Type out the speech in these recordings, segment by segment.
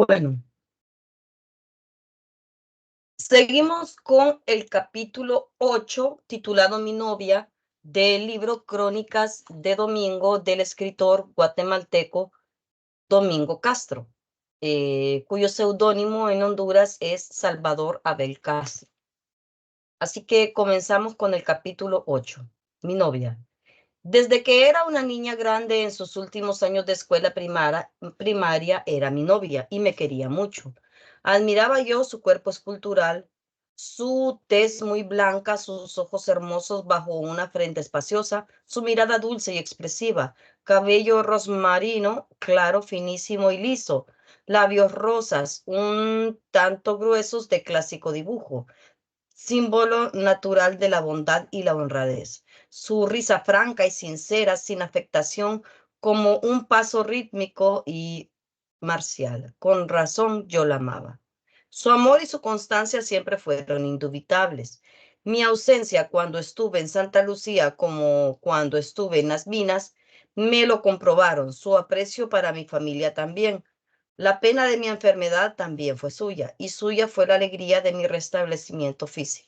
Bueno, seguimos con el capítulo 8 titulado Mi novia del libro Crónicas de Domingo del escritor guatemalteco Domingo Castro, cuyo seudónimo en Honduras es Salvador Abel Castro. Así que comenzamos con el capítulo 8. Mi novia. Desde que era una niña grande en sus últimos años de escuela primaria era mi novia y me quería mucho. Admiraba yo su cuerpo escultural, su tez muy blanca, sus ojos hermosos bajo una frente espaciosa, su mirada dulce y expresiva, cabello rosmarino, claro, finísimo y liso, labios rosas, un tanto gruesos de clásico dibujo, símbolo natural de la bondad y la honradez. Su risa franca y sincera, sin afectación, como un paso rítmico y marcial. Con razón yo la amaba. Su amor y su constancia siempre fueron indubitables. Mi ausencia cuando estuve en Santa Lucía como cuando estuve en las minas me lo comprobaron. Su aprecio para mi familia también. La pena de mi enfermedad también fue suya, y suya fue la alegría de mi restablecimiento físico.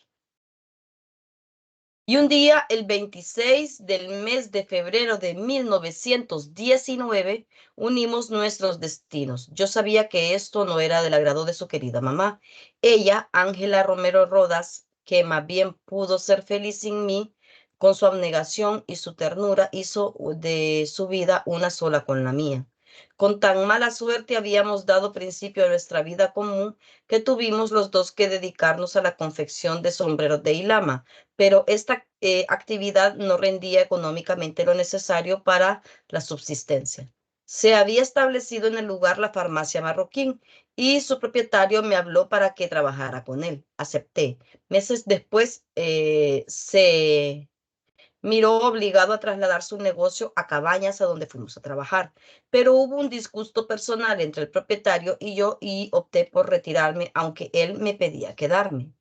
Y un día, el 26 del mes de febrero de 1919, unimos nuestros destinos. Yo sabía que esto no era del agrado de su querida mamá. Ella, Ángela Romero Rodas, que más bien pudo ser feliz sin mí, con su abnegación y su ternura, hizo de su vida una sola con la mía. Con tan mala suerte habíamos dado principio a nuestra vida común que tuvimos los dos que dedicarnos a la confección de sombreros de hilama, pero esta actividad no rendía económicamente lo necesario para la subsistencia. Se había establecido en el lugar la farmacia Marroquín y su propietario me habló para que trabajara con él. Acepté. Meses después se miró obligado a trasladar su negocio a Cabañas, a donde fuimos a trabajar. Pero hubo un disgusto personal entre el propietario y yo y opté por retirarme, aunque él me pedía quedarme.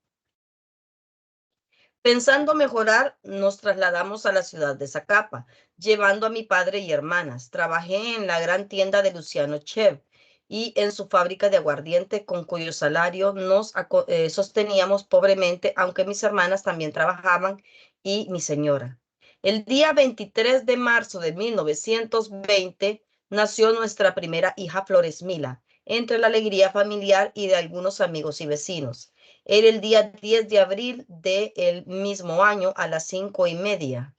Pensando mejorar, nos trasladamos a la ciudad de Zacapa, llevando a mi padre y hermanas. Trabajé en la gran tienda de Luciano Chev y en su fábrica de aguardiente, con cuyo salario nos sosteníamos pobremente, aunque mis hermanas también trabajaban y mi señora. El día 23 de marzo de 1920 nació nuestra primera hija Flores Mila, entre la alegría familiar y de algunos amigos y vecinos. Era el día 10 de abril del mismo año a las 5:30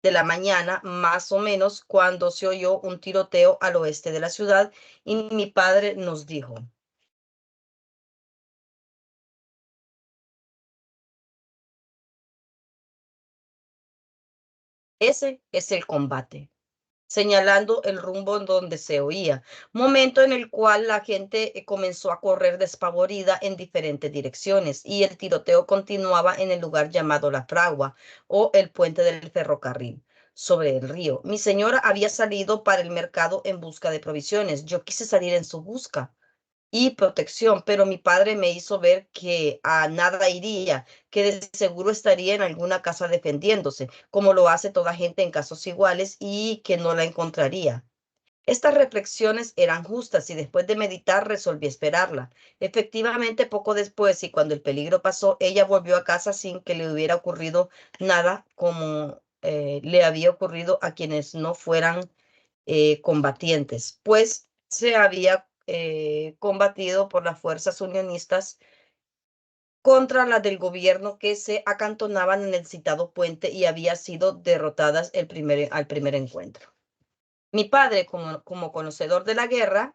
de la mañana, más o menos, cuando se oyó un tiroteo al oeste de la ciudad y mi padre nos dijo: ese es el combate, señalando el rumbo en donde se oía, momento en el cual la gente comenzó a correr despavorida en diferentes direcciones y el tiroteo continuaba en el lugar llamado La Fragua o el puente del ferrocarril sobre el río. Mi señora había salido para el mercado en busca de provisiones. Yo quise salir en su busca y protección, pero mi padre me hizo ver que a nada iría, que de seguro estaría en alguna casa defendiéndose, como lo hace toda gente en casos iguales, y que no la encontraría. Estas reflexiones eran justas y después de meditar resolví esperarla. Efectivamente, poco después y cuando el peligro pasó, ella volvió a casa sin que le hubiera ocurrido nada como le había ocurrido a quienes no fueran combatientes, pues se había combatido por las fuerzas unionistas contra las del gobierno que se acantonaban en el citado puente y había sido derrotadas al primer encuentro. Mi padre, como conocedor de la guerra,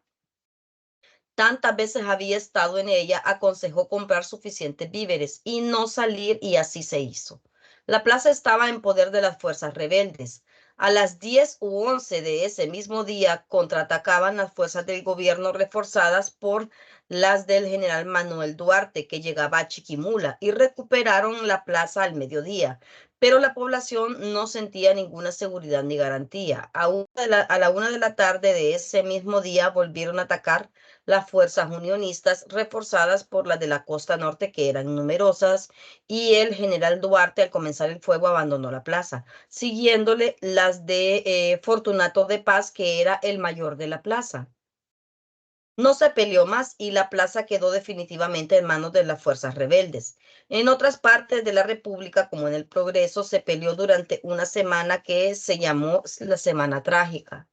tantas veces había estado en ella, aconsejó comprar suficientes víveres y no salir, y así se hizo. La plaza estaba en poder de las fuerzas rebeldes. A las 10 u 11 de ese mismo día contraatacaban las fuerzas del gobierno reforzadas por las del general Manuel Duarte, que llegaba a Chiquimula, y recuperaron la plaza al mediodía. Pero la población no sentía ninguna seguridad ni garantía. A la 1 de la tarde de ese mismo día volvieron a atacar las fuerzas unionistas, reforzadas por las de la costa norte, que eran numerosas, y el general Duarte, al comenzar el fuego, abandonó la plaza, siguiéndole las de Fortunato de Paz, que era el mayor de la plaza. No se peleó más y la plaza quedó definitivamente en manos de las fuerzas rebeldes. En otras partes de la República, como en el Progreso, se peleó durante una semana que se llamó la Semana Trágica.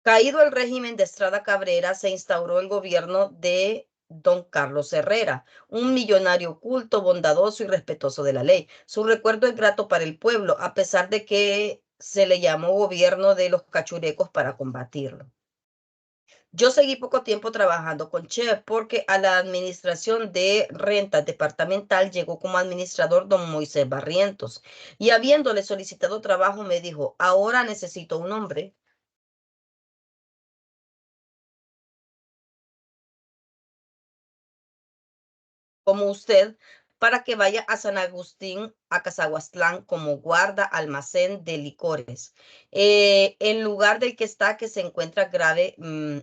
Caído el régimen de Estrada Cabrera, se instauró el gobierno de don Carlos Herrera, un millonario culto, bondadoso y respetuoso de la ley. Su recuerdo es grato para el pueblo, a pesar de que se le llamó gobierno de los cachurecos para combatirlo. Yo seguí poco tiempo trabajando con Che porque a la administración de rentas departamental llegó como administrador don Moisés Barrientos y habiéndole solicitado trabajo me dijo, ahora necesito un hombre como usted para que vaya a San Agustín, a Cazahuastlán, como guarda almacén de licores, en lugar del que está que se encuentra grave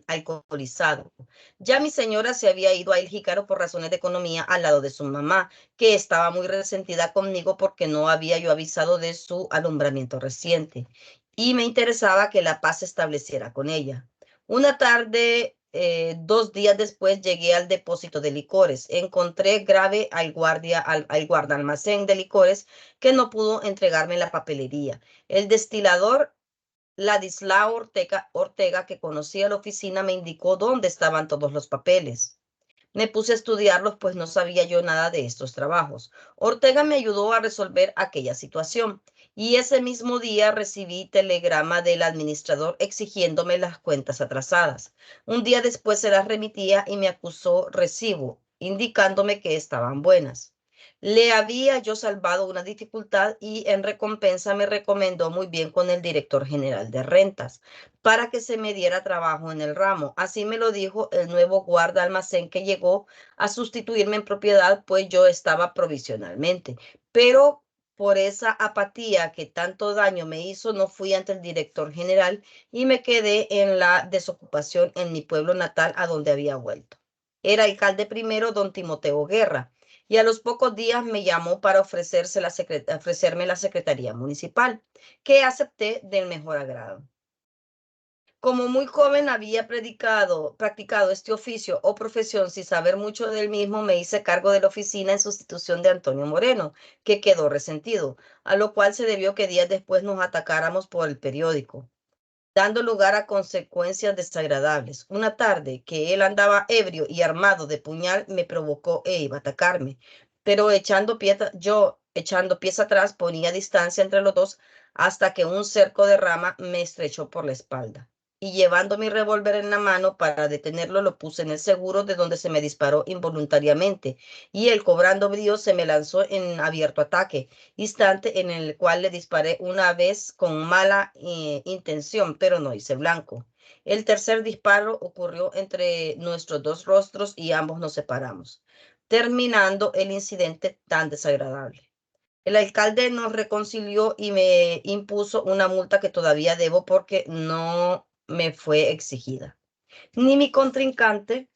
alcoholizado. Ya mi señora se había ido a El Jícaro por razones de economía al lado de su mamá, que estaba muy resentida conmigo porque no había yo avisado de su alumbramiento reciente y me interesaba que la paz se estableciera con ella. Una tarde, 2 días después, llegué al depósito de licores. Encontré grave al guarda almacén de licores que no pudo entregarme la papelería. El destilador Ladislao Ortega, que conocía la oficina, me indicó dónde estaban todos los papeles. Me puse a estudiarlos, pues no sabía yo nada de estos trabajos. Ortega me ayudó a resolver aquella situación y ese mismo día recibí telegrama del administrador exigiéndome las cuentas atrasadas. Un día después se las remitía y me acusó recibo, indicándome que estaban buenas. Le había yo salvado una dificultad y en recompensa me recomendó muy bien con el director general de rentas para que se me diera trabajo en el ramo. Así me lo dijo el nuevo guarda almacén que llegó a sustituirme en propiedad, pues yo estaba provisionalmente. Pero por esa apatía que tanto daño me hizo, no fui ante el director general y me quedé en la desocupación en mi pueblo natal a donde había vuelto. Era alcalde primero don Timoteo Guerra y a los pocos días me llamó para ofrecerme la secretaría municipal, que acepté del mejor agrado. Como muy joven había practicado este oficio o profesión sin saber mucho del mismo, me hice cargo de la oficina en sustitución de Antonio Moreno, que quedó resentido, a lo cual se debió que días después nos atacáramos por el periódico, dando lugar a consecuencias desagradables. Una tarde que él andaba ebrio y armado de puñal, me provocó e iba a atacarme, pero echando pies atrás, ponía distancia entre los dos hasta que un cerco de rama me estrechó por la espalda. Y llevando mi revólver en la mano para detenerlo, lo puse en el seguro de donde se me disparó involuntariamente, y él, cobrando brío, se me lanzó en abierto ataque instante en el cual le disparé una vez con mala intención, pero no hice blanco. El tercer disparo ocurrió entre nuestros dos rostros y ambos nos separamos, terminando el incidente tan desagradable. El alcalde nos reconcilió y me impuso una multa que todavía debo porque no me fue exigida. Ni mi contrincante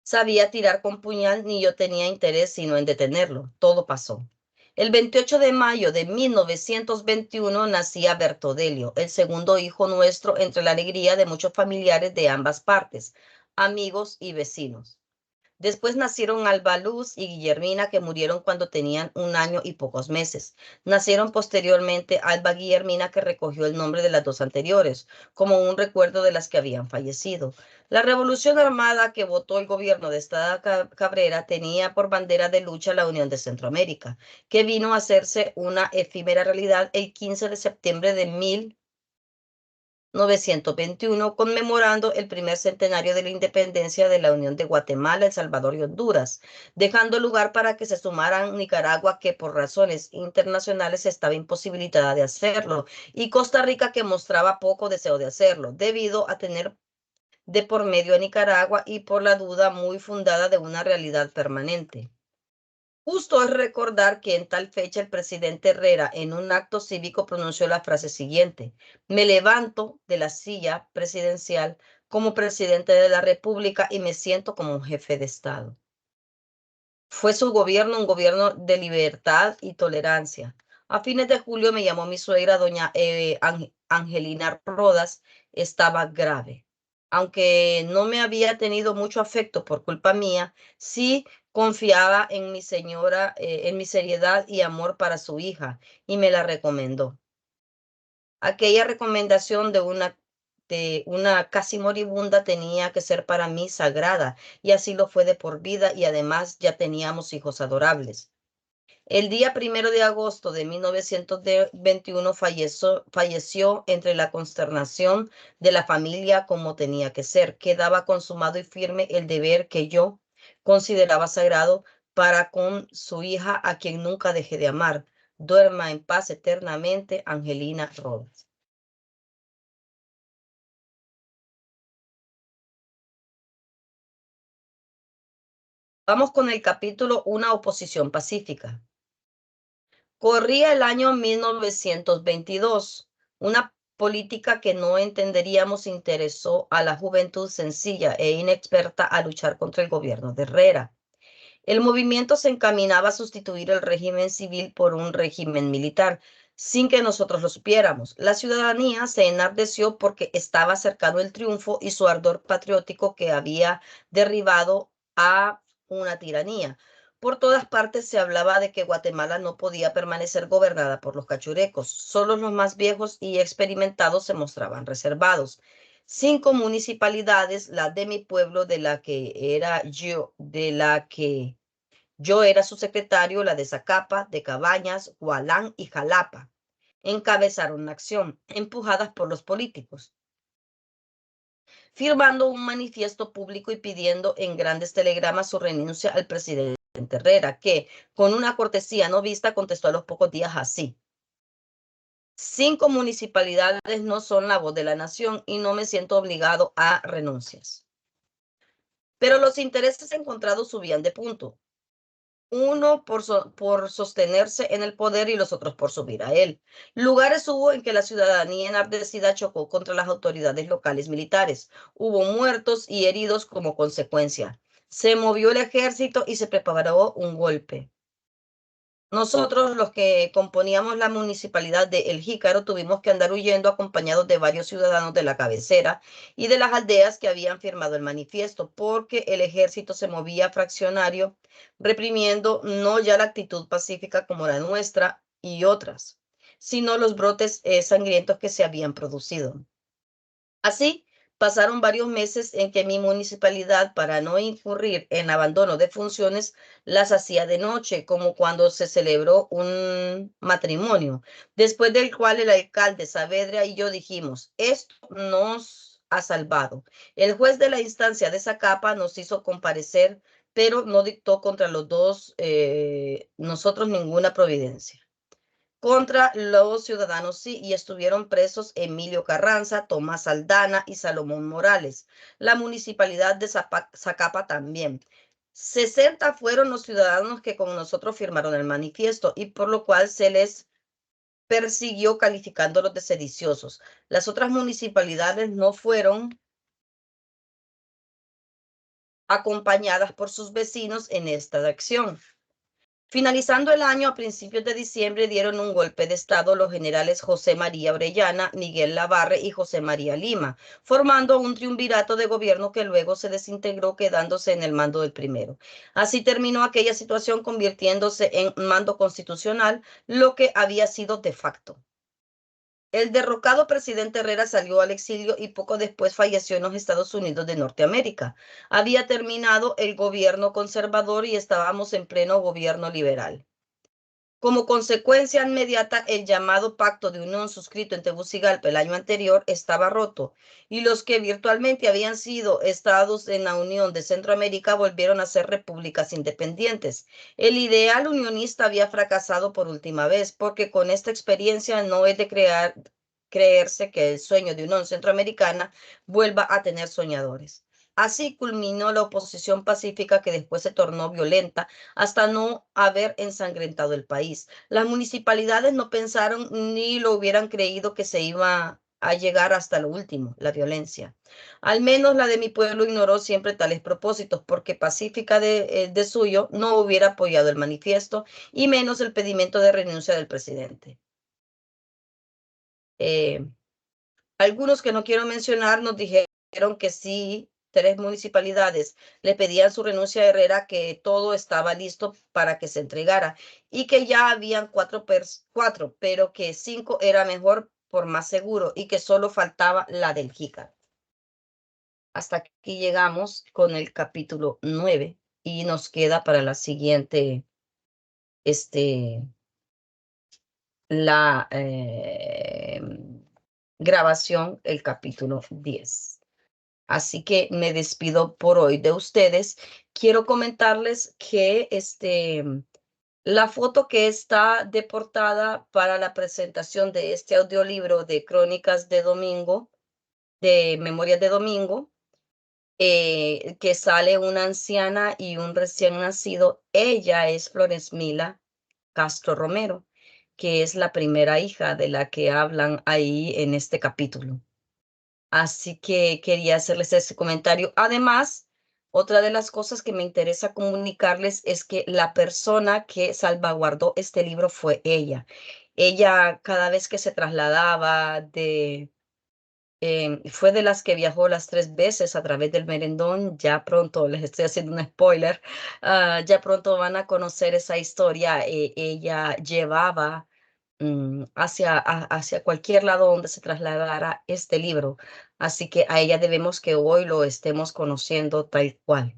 sabía tirar con puñal ni yo tenía interés sino en detenerlo. Todo pasó. El 28 de mayo de 1921 nacía Bertodelio, el segundo hijo nuestro entre la alegría de muchos familiares de ambas partes, amigos y vecinos. Después nacieron Alba Luz y Guillermina, que murieron cuando tenían 1 año y pocos meses. Nacieron posteriormente Alba Guillermina, que recogió el nombre de las dos anteriores, como un recuerdo de las que habían fallecido. La revolución armada que votó el gobierno de Estrada Cabrera tenía por bandera de lucha la Unión de Centroamérica, que vino a hacerse una efímera realidad el 15 de septiembre de 1921, conmemorando el primer centenario de la independencia de la Unión de Guatemala, El Salvador y Honduras, dejando lugar para que se sumaran Nicaragua, que por razones internacionales estaba imposibilitada de hacerlo, y Costa Rica, que mostraba poco deseo de hacerlo, debido a tener de por medio a Nicaragua y por la duda muy fundada de una realidad permanente. Justo es recordar que en tal fecha el presidente Herrera en un acto cívico pronunció la frase siguiente: me levanto de la silla presidencial como presidente de la República y me siento como un jefe de Estado. Fue su gobierno un gobierno de libertad y tolerancia. A fines de julio me llamó mi suegra, doña Angelina Rodas, estaba grave. Aunque no me había tenido mucho afecto por culpa mía, sí confiaba en mi señora, en mi seriedad y amor para su hija, y me la recomendó. Aquella recomendación de una casi moribunda tenía que ser para mí sagrada, y así lo fue de por vida, y además ya teníamos hijos adorables. El día 1 de agosto de 1921 falleció entre la consternación de la familia como tenía que ser. Quedaba consumado y firme el deber que yo consideraba sagrado para con su hija, a quien nunca dejé de amar. Duerma en paz eternamente, Angelina Rodas. Vamos con el capítulo Una oposición pacífica. Corría el año 1922. Una política que no entenderíamos interesó a la juventud sencilla e inexperta a luchar contra el gobierno de Herrera. El movimiento se encaminaba a sustituir el régimen civil por un régimen militar, sin que nosotros lo supiéramos. La ciudadanía se enardeció porque estaba cercano el triunfo y su ardor patriótico que había derribado a una tiranía. Por todas partes se hablaba de que Guatemala no podía permanecer gobernada por los cachurecos. Solo los más viejos y experimentados se mostraban reservados. 5 municipalidades, la de mi pueblo, de la que yo era su secretario, la de Zacapa, de Cabañas, Hualán y Jalapa, encabezaron la acción, empujadas por los políticos, firmando un manifiesto público y pidiendo en grandes telegramas su renuncia al presidente Herrera, que, con una cortesía no vista, contestó a los pocos días así: 5 municipalidades no son la voz de la nación y no me siento obligado a renuncias. Pero los intereses encontrados subían de punto. Uno por sostenerse en el poder y los otros por subir a él. Lugares hubo en que la ciudadanía enardecida chocó contra las autoridades locales militares. Hubo muertos y heridos como consecuencia. Se movió el ejército y se preparó un golpe. Nosotros, los que componíamos la municipalidad de El Jícaro, tuvimos que andar huyendo acompañados de varios ciudadanos de la cabecera y de las aldeas que habían firmado el manifiesto, porque el ejército se movía fraccionario, reprimiendo no ya la actitud pacífica como la nuestra y otras, sino los brotes sangrientos que se habían producido. Así, pasaron varios meses en que mi municipalidad, para no incurrir en abandono de funciones, las hacía de noche, como cuando se celebró un matrimonio, después del cual el alcalde Saavedra y yo dijimos: esto nos ha salvado. El juez de la instancia de Zacapa nos hizo comparecer, pero no dictó contra los dos nosotros ninguna providencia. Contra los ciudadanos sí, y estuvieron presos Emilio Carranza, Tomás Aldana y Salomón Morales. La municipalidad de Zacapa también. 60 fueron los ciudadanos que con nosotros firmaron el manifiesto, y por lo cual se les persiguió calificándolos de sediciosos. Las otras municipalidades no fueron acompañadas por sus vecinos en esta acción. Finalizando el año, a principios de diciembre, dieron un golpe de estado los generales José María Orellana, Miguel Lavarre y José María Lima, formando un triunvirato de gobierno que luego se desintegró, quedándose en el mando del primero. Así terminó aquella situación, convirtiéndose en mando constitucional, lo que había sido de facto. El derrocado presidente Herrera salió al exilio y poco después falleció en los Estados Unidos de Norteamérica. Había terminado el gobierno conservador y estábamos en pleno gobierno liberal. Como consecuencia inmediata, el llamado Pacto de Unión suscrito en Tegucigalpa el año anterior estaba roto, y los que virtualmente habían sido estados en la Unión de Centroamérica volvieron a ser repúblicas independientes. El ideal unionista había fracasado por última vez, porque con esta experiencia no es de creerse que el sueño de Unión Centroamericana vuelva a tener soñadores. Así culminó la oposición pacífica, que después se tornó violenta hasta no haber ensangrentado el país. Las municipalidades no pensaron ni lo hubieran creído que se iba a llegar hasta lo último, la violencia. Al menos la de mi pueblo ignoró siempre tales propósitos, porque pacífica de suyo no hubiera apoyado el manifiesto y menos el pedimento de renuncia del presidente. Algunos que no quiero mencionar nos dijeron que sí, 3 municipalidades le pedían su renuncia a Herrera, que todo estaba listo para que se entregara y que ya habían 4, pero que 5 era mejor por más seguro y que solo faltaba la del Jícar. Hasta aquí llegamos con el capítulo 9 y nos queda para la siguiente, la grabación, el capítulo 10. Así que me despido por hoy de ustedes. Quiero comentarles que la foto que está de portada para la presentación de este audiolibro de Crónicas de Domingo, de Memorias de Domingo, que sale una anciana y un recién nacido, ella es Flores Mila Castro Romero, que es la primera hija de la que hablan ahí en este capítulo. Así que quería hacerles ese comentario. Además, otra de las cosas que me interesa comunicarles es que la persona que salvaguardó este libro fue ella. Ella, cada vez que se trasladaba fue de las que viajó las 3 veces a través del Merendón. Ya pronto, les estoy haciendo un spoiler, ya pronto van a conocer esa historia. Ella llevaba hacia cualquier lado donde se trasladara este libro. Así que a ella debemos que hoy lo estemos conociendo tal cual.